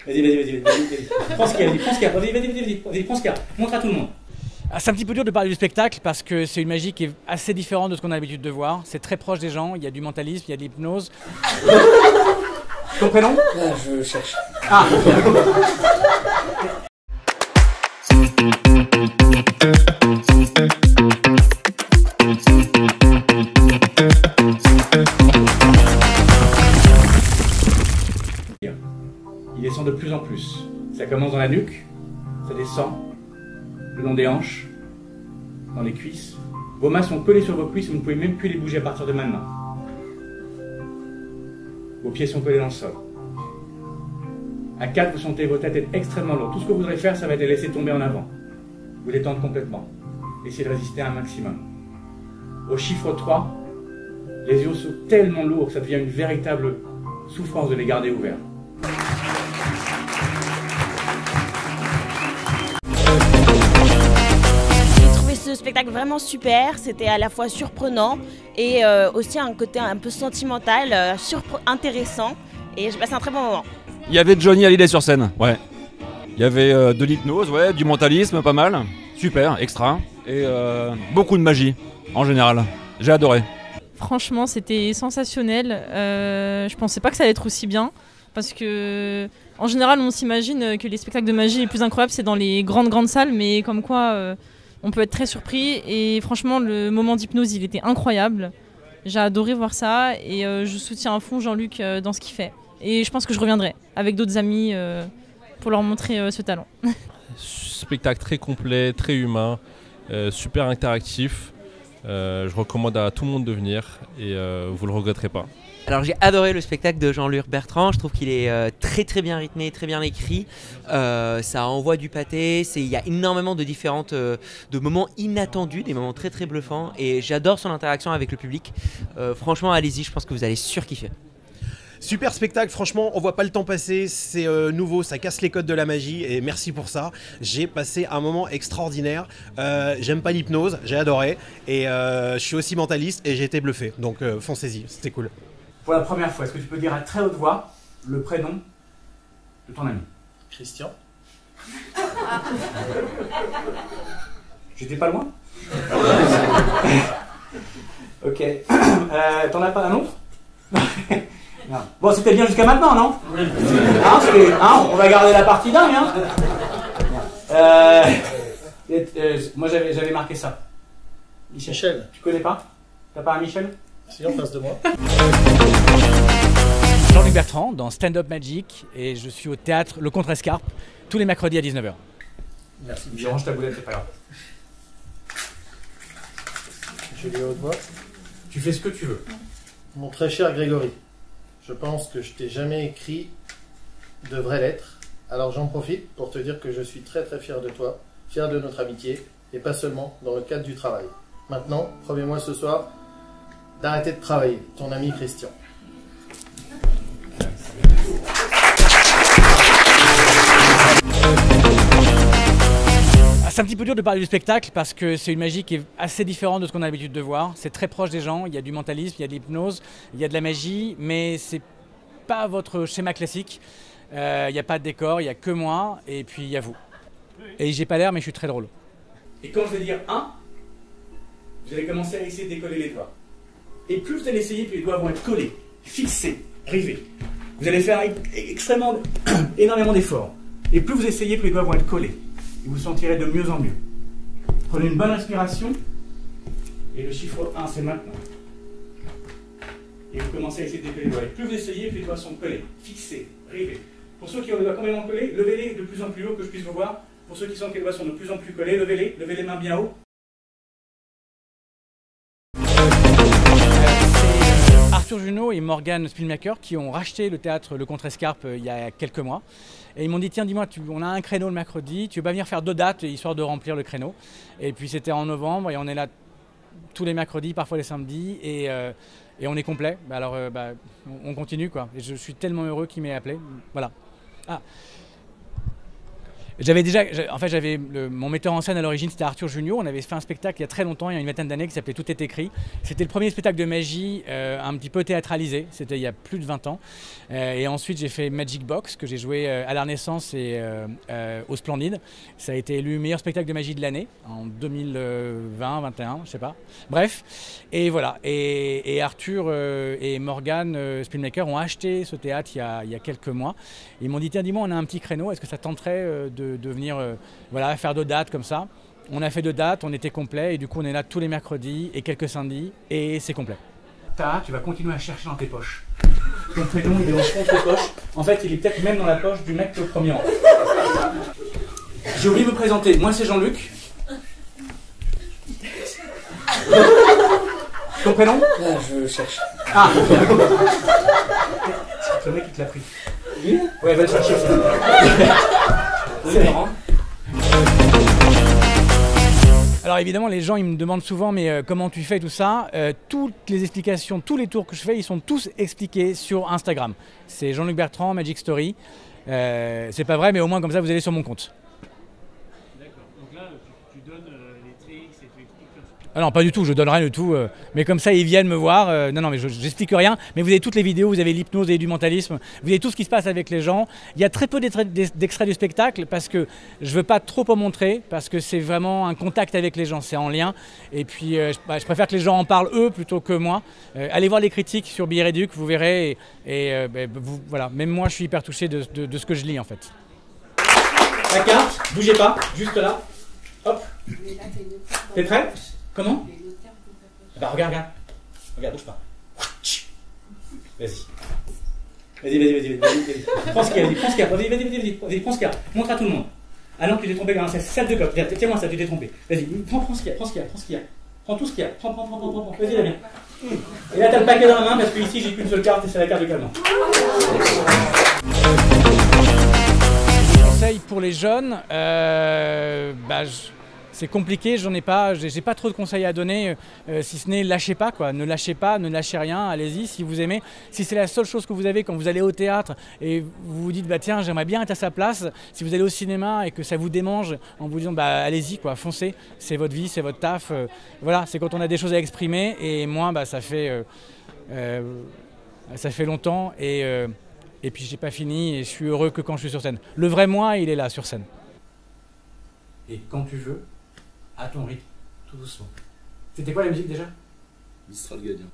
Vas-y. Prends ce qu'il y a, prends ce qu'il y a. Vas-y, prends ce qu'il y a. Montre à tout le monde. C'est un petit peu dur de parler du spectacle parce que c'est une magie qui est assez différente de ce qu'on a l'habitude de voir. C'est très proche des gens, il y a du mentalisme, il y a de l'hypnose. Ton prénom? Je cherche. Ah. Il descend de plus en plus. Ça commence dans la nuque, ça descend le long des hanches, dans les cuisses. Vos mains sont collées sur vos cuisses, vous ne pouvez même plus les bouger à partir de maintenant. Vos pieds sont collés dans le sol. À 4, vous sentez vos têtes être extrêmement lourdes. Tout ce que vous voudrez faire, ça va être les laisser tomber en avant. Vous détendre complètement. Essayez de résister un maximum. Au chiffre 3, les yeux sont tellement lourds que ça devient une véritable souffrance de les garder ouverts. Ce spectacle vraiment super, c'était à la fois surprenant et aussi un côté un peu sentimental, intéressant, et j'ai passé un très bon moment. Il y avait Johnny Hallyday sur scène, ouais. Il y avait de l'hypnose, ouais, du mentalisme, pas mal. Super, extra. Et beaucoup de magie, en général. J'ai adoré. Franchement, c'était sensationnel. Je pensais pas que ça allait être aussi bien, parce que en général, on s'imagine que les spectacles de magie les plus incroyables, c'est dans les grandes salles, mais comme quoi... on peut être très surpris et franchement le moment d'hypnose il était incroyable. J'ai adoré voir ça et je soutiens à fond Jean-Luc dans ce qu'il fait. Et je pense que je reviendrai avec d'autres amis pour leur montrer ce talent. Spectacle très complet, très humain, super interactif. Je recommande à tout le monde de venir et vous le regretterez pas. Alors j'ai adoré le spectacle de Jean-Luc Bertrand, je trouve qu'il est très bien rythmé, très bien écrit, ça envoie du pâté, il y a énormément de de moments inattendus, des moments très bluffants et j'adore son interaction avec le public. Franchement allez-y, je pense que vous allez surkiffer. Super spectacle, franchement, on voit pas le temps passer, c'est nouveau, ça casse les codes de la magie et merci pour ça. J'ai passé un moment extraordinaire, j'aime pas l'hypnose, j'ai adoré et je suis aussi mentaliste et j'ai été bluffé, donc foncez-y, c'était cool. Pour la première fois, est-ce que tu peux dire à très haute voix le prénom de ton ami? Christian. J'étais pas loin. Ok. T'en as pas un autre? Non. Bon, c'était bien jusqu'à maintenant, non? On va garder la partie dingue, hein. Moi, j'avais marqué ça. Michel. Tu connais pas? T'as pas un Michel? Si, en face de moi. Jean-Luc Bertrand dans Stand Up Magic et je suis au théâtre Le Contrescarpe tous les mercredis à 19h. Merci. Je range ta boulette, c'est pas grave. Je dis à haute voix. Tu fais ce que tu veux. Mon très cher Grégory, je pense que je t'ai jamais écrit de vraies lettres. Alors j'en profite pour te dire que je suis très fier de toi, fier de notre amitié et pas seulement dans le cadre du travail. Maintenant, promets-moi ce soir d'arrêter de travailler. Ton ami Christian. C'est un petit peu dur de parler du spectacle parce que c'est une magie qui est assez différente de ce qu'on a l'habitude de voir. C'est très proche des gens, il y a du mentalisme, il y a de l'hypnose, il y a de la magie, mais c'est pas votre schéma classique. Il n'y a pas de décor, il n'y a que moi et puis il y a vous. Et j'ai pas l'air mais je suis très drôle. Et quand je vais dire 1, vous allez commencer à essayer de décoller les doigts. Et plus vous allez essayer, plus les doigts vont être collés, fixés, rivés. Vous allez faire énormément d'efforts. Et plus vous essayez, plus les doigts vont être collés. Et vous sentirez de mieux en mieux. Prenez une bonne inspiration. Et le chiffre 1, c'est maintenant. Et vous commencez à essayer de décoller les doigts. Et plus vous essayez, plus les doigts sont collés, fixés, rivés. Pour ceux qui ont les doigts complètement collés, levez-les de plus en plus haut que je puisse vous voir. Pour ceux qui sentent que les doigts sont de plus en plus collés, levez-les mains bien haut. Arthur Junot et Morgan Spielmaker qui ont racheté le théâtre Le Contrescarpe il y a quelques mois. Et ils m'ont dit tiens dis-moi, on a un créneau le mercredi, tu veux pas venir faire 2 dates histoire de remplir le créneau. Et puis c'était en novembre et on est là tous les mercredis, parfois les samedis et on est complet. Alors on continue quoi. Et je suis tellement heureux qu'il m'ait appelé. Voilà. Ah. Mon metteur en scène à l'origine, c'était Arthur Junio. On avait fait un spectacle il y a très longtemps, il y a une vingtaine d'années, qui s'appelait Tout est écrit. C'était le premier spectacle de magie un petit peu théâtralisé. C'était il y a plus de 20 ans. Et ensuite, j'ai fait Magic Box, que j'ai joué à la Renaissance et au Splendide. Ça a été élu meilleur spectacle de magie de l'année en 2020, 2021, je sais pas. Bref, et voilà. Et Arthur et Morgane, Spinmaker, ont acheté ce théâtre il y a quelques mois. Ils m'ont dit, tiens, dis-moi, on a un petit créneau, est-ce que ça tenterait de venir faire 2 dates comme ça. On a fait 2 dates, on était complet et du coup on est là tous les mercredis et quelques samedis et c'est complet. Tu vas continuer à chercher dans tes poches. Ton prénom il est dans tes poches. En fait il est peut-être même dans la poche du mec au premier rang. J'ai oublié de me présenter, moi c'est Jean-Luc. Ton prénom? Là, je cherche. Ah. C'est le mec qui te l'a pris. Oui. Ouais, va le chercher. C'est marrant. Alors évidemment, les gens ils me demandent souvent mais comment tu fais tout ça. Toutes les explications, tous les tours que je fais, ils sont tous expliqués sur Instagram. C'est Jean-Luc Bertrand, Magic Story. C'est pas vrai, mais au moins comme ça vous allez sur mon compte. D'accord. Donc là, tu donnes les tricks et tu expliques. Ah non, pas du tout, je donne rien du tout. Mais comme ça, ils viennent me voir. Non, mais j'explique rien. Mais vous avez toutes les vidéos, vous avez l'hypnose et du mentalisme. Vous avez tout ce qui se passe avec les gens. Il y a très peu d'extraits du spectacle parce que je veux pas trop en montrer parce que c'est vraiment un contact avec les gens, c'est en lien. Et puis, je préfère que les gens en parlent eux plutôt que moi. Allez voir les critiques sur Billet Réduc, vous verrez. Voilà, même moi, je suis hyper touché de ce que je lis en fait. La carte, bougez pas, juste là. Hop. T'es prêt? Comment? Bah regarde, bouge pas. Vas-y. Prends ce qu'il y a, vas-y, prends ce qu'il y a. Montre à tout le monde. Ah non, tu t'es trompé, c'est 7 de coque. Tiens-moi ça, tu t'es trompé. Vas-y, prends ce qu'il y a, Prends tout ce qu'il y a. Prends. Vas-y, Damien. Et là, t'as le paquet dans la main parce que ici, j'ai qu'une seule carte et c'est la carte du calmant. Conseil pour les jeunes, c'est compliqué, j'ai pas trop de conseils à donner, si ce n'est lâchez pas quoi, ne lâchez rien, allez-y si vous aimez. Si c'est la seule chose que vous avez quand vous allez au théâtre et vous vous dites bah tiens j'aimerais bien être à sa place, si vous allez au cinéma et que ça vous démange en vous disant bah allez-y quoi, foncez, c'est votre vie, c'est votre taf, voilà, c'est quand on a des choses à exprimer et moi bah ça fait longtemps et puis j'ai pas fini et je suis heureux que quand je suis sur scène. Le vrai moi il est là sur scène. Et quand tu veux, à ton rythme, tout doucement. C'était quoi la musique déjà? Mistral Gardien.